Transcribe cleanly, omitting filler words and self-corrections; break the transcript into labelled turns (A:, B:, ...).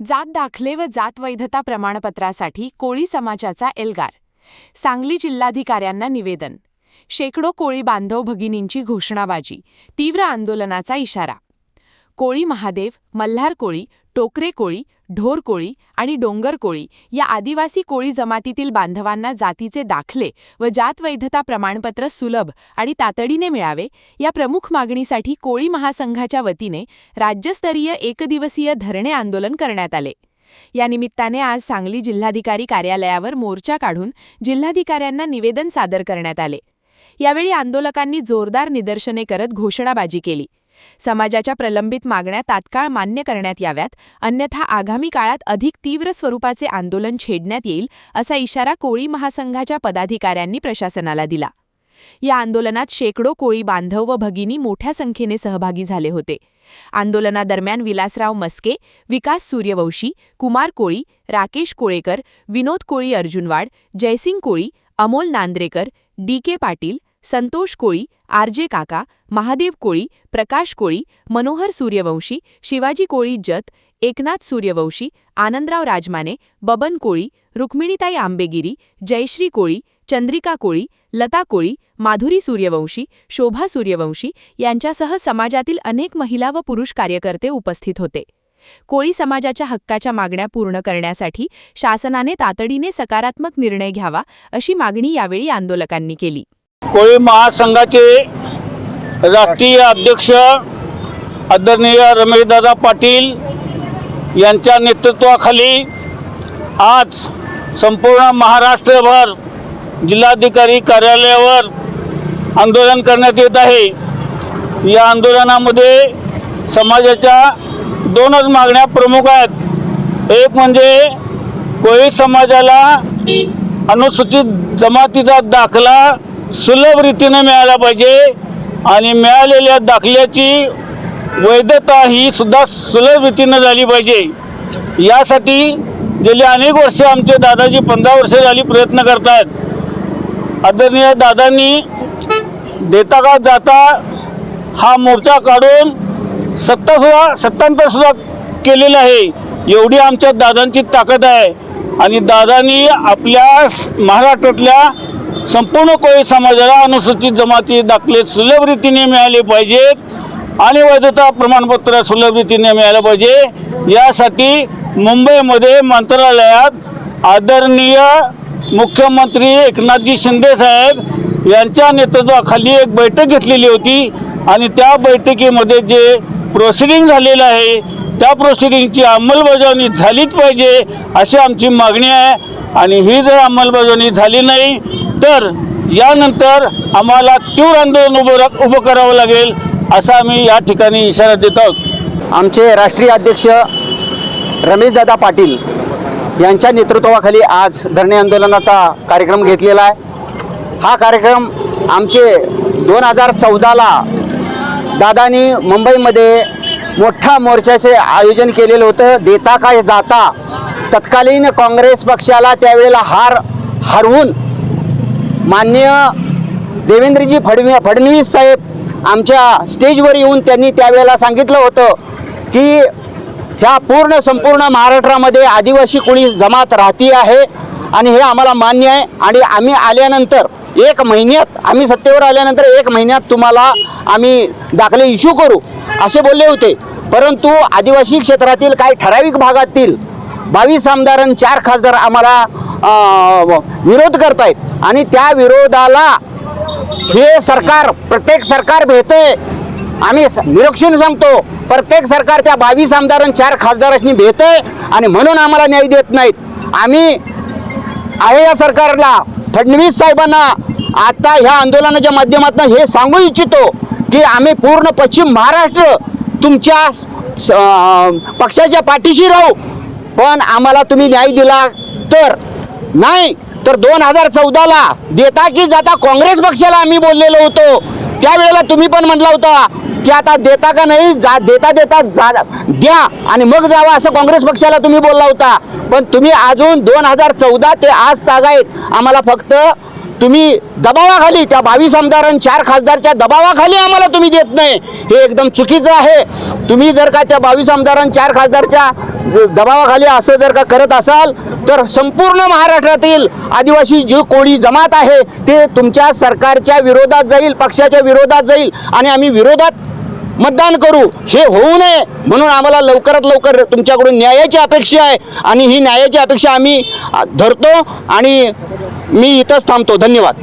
A: जात दाखले व जात वैधता प्रमाणपत्रासाठी कोळी समाजाचा एल्गार. सांगली जिल्हाधिकाऱ्यांना निवेदन. शेकडो कोळी बांधव भगिनींची घोषणाबाजी. तीव्र आंदोलनाचा इशारा. कोळी महादेव, मल्हार कोळी, टोकरे कोळी, ढोर कोळी आणि डोंगर कोळी या आदिवासी कोळी जमातीतील बांधवांना जातीचे दाखले व जात वैधता प्रमाणपत्र सुलभ आणि तातडीने मिळावे या प्रमुख मागणीसाठी कोळी महासंघाच्या वतीने राज्यस्तरीय एकदिवसीय धरणे आंदोलन करण्यात आले. या निमित्ताने आज सांगली जिल्हाधिकारी कार्यालयावर मोर्चा काढून जिल्हाधिकाऱ्यांना निवेदन सादर करण्यात आले. यावेळी आंदोलकांनी जोरदार निदर्शने करत घोषणाबाजी केली. समाजाच्या प्रलंबित मागण्या तात्काळ मान्य करण्यात याव्यात, अन्यथा आगामी काळात अधिक तीव्र स्वरूपाचे आंदोलन छेडण्यात येईल असा इशारा कोळी महासंघाच्या पदाधिकाऱ्यांनी प्रशासनाला दिला. या आंदोलनात शेकडो कोळी बांधव व भगिनी मोठ्या संख्येने सहभागी झाले होते. आंदोलनादरम्यान विलासराव मस्के, विकास सूर्यवंशी, कुमार कोळी, राकेश कोळेकर, विनोद कोळी अर्जुनवाड, जयसिंग कोळी, अमोल नांद्रेकर, डी.के. पाटील, संतोष कोळी, आर.जे. काका, महादेव कोळी, प्रकाश कोळी, मनोहर सूर्यवंशी, शिवाजी कोळी जत, एकनाथ सूर्यवंशी, आनंदराव राजमाने, बबन कोळी, रुक्मिणीताई आंबेगिरी, जयश्री कोळी, चंद्रिका कोळी, लता कोळी, माधुरी सूर्यवंशी, शोभा सूर्यवंशी यांच्यासह समाजातील अनेक महिला व पुरुष कार्यकर्ते उपस्थित होते. कोळी समाजाच्या हक्काच्या मागण्या पूर्ण करण्यासाठी शासनाने तातडीने सकारात्मक निर्णय घ्यावा अशी मागणी यावेळी आंदोलकांनी केली.
B: कोळी महासंघाचे राष्ट्रीय अध्यक्ष आदरणीय रमेशदादा पाटील यांच्या नेतृत्वाखाली आज संपूर्ण महाराष्ट्रभर जिल्हाधिकारी कार्यालयावर आंदोलन करण्यात येत आहे. या आंदोलनामध्ये समाजाच्या दोनच मागण्या प्रमुख आहेत. एक म्हणजे कोळी समाजाला अनुसूचित जमातीचा दाखला सुलभ रीतीने मिळाला पाहिजे आणि मिळालेल्या दाखल्याची वैधता ही सुद्धा सुलभ रीतीने झाली पाहिजे. यासाठी गेली अनेक वर्षे आमचे दादाजी 15 वर्षे झाली प्रयत्न करतात. आदरणीय दादांनी देता का जाता हा मोर्चा काढून सत्तांतरसुद्धा केलेलं आहे. एवढी आमच्या दादांची ताकद आहे आणि दादांनी आपल्या महाराष्ट्रातल्या संपूर्ण कोळी समाजाला अनुसूचित जमाती दाखले सुलभ रीतीने मिळाले पाहिजेत आणि वैधता प्रमाणपत्र सुलभ रीतीने मिळालं पाहिजे. यासाठी मुंबईमध्ये मंत्रालयात आदरणीय मुख्यमंत्री एकनाथजी शिंदे साहेब यांच्या नेतृत्वाखाली एक बैठक घेतलेली होती आणि त्या बैठकीमध्ये जे प्रोसिडिंग झालेलं आहे त्या प्रोसिडिंगची अंमलबजावणी झालीच पाहिजे अशी आमची मागणी आहे. आणि ही जर अंमलबजावणी झाली नाही तर यानंतर आम्हाला तीव्र आंदोलन उभं करावं लागेल असा आम्ही या ठिकाणी इशारा देत आहोत.
C: आमचे राष्ट्रीय अध्यक्ष रमेशदादा पाटील यांच्या नेतृत्वाखाली आज धरणे आंदोलनाचा कार्यक्रम घेतलेला आहे. हा कार्यक्रम आमचे 2014ला दादानी मुंबईमध्ये मोठ्या मोर्चाचे आयोजन केलेलं होतं. देता का जाता तत्कालीन काँग्रेस पक्षाला त्यावेळेला हरवून माननीय देवेंद्रजी फडणवीस साहेब आमच्या स्टेजवर येऊन त्यांनी त्यावेळेला सांगितलं होतं की ह्या संपूर्ण महाराष्ट्रामध्ये आदिवासी कोळी जमात राहती आहे आणि हे आम्हाला मान्य आहे आणि आम्ही आल्यानंतर 1 महिन्यात आम्ही सत्तेवर आल्यानंतर 1 महिन्यात तुम्हाला आम्ही दाखले इश्यू करू असे बोलले होते. परंतु आदिवासी क्षेत्रातील काही ठराविक भागातील 22 आमदार आणि 4 खासदार आम्हाला विरोध करतायत आणि त्या विरोधाला हे सरकार प्रत्येक सरकार भेटते. आम्ही निरीक्षण सांगतो प्रत्येक सरकार त्या 22 आमदार आणि 4 खासदारांनी भेटते आणि म्हणून आम्हाला न्याय देत नाहीत. आम्ही आहे या सरकारला फडणवीस साहेबांना आता ह्या आंदोलनाच्या माध्यमातून हे सांगू इच्छितो की आम्ही पूर्ण पश्चिम महाराष्ट्र तुमच्या पक्षाच्या पाठीशी राहू, पण आम्हाला तुम्ही न्याय दिला तर नाही. तर 2014ला देता की जाता काँग्रेस पक्षाला आम्ही बोललेलो होतो. त्यावेळेला तुम्ही पण म्हटला होता की आता देता का नाही देता द्या आणि मग जावा असं काँग्रेस पक्षाला तुम्ही बोलला होता. पण तुम्ही अजून 2014 ते आज तागायत आम्हाला फक्त तुम्ही दबावाखाली त्या 22 आमदार आणि 4 खासदारच्या दबावाखाली आम्हाला तुम्ही देत नाही, हे एकदम चुकीचं आहे. तुम्ही जर का त्या 22 आमदार आणि 4 खासदारच्या दबावाखाली असं जर का करत असाल तर संपूर्ण महाराष्ट्रातील आदिवासी जी कोळी जमात आहे ते तुमच्या सरकारच्या विरोधात जाईल, पक्षाच्या विरोधात जाईल आणि आम्ही विरोधात मतदान करू. हे होऊ नये म्हणून आम्हाला लवकरात लवकर तुमच्याकडून न्यायाची अपेक्षा आहे आणि ही न्यायाची अपेक्षा आम्ही धरतो आणि मी इथंच थांबतो. धन्यवाद.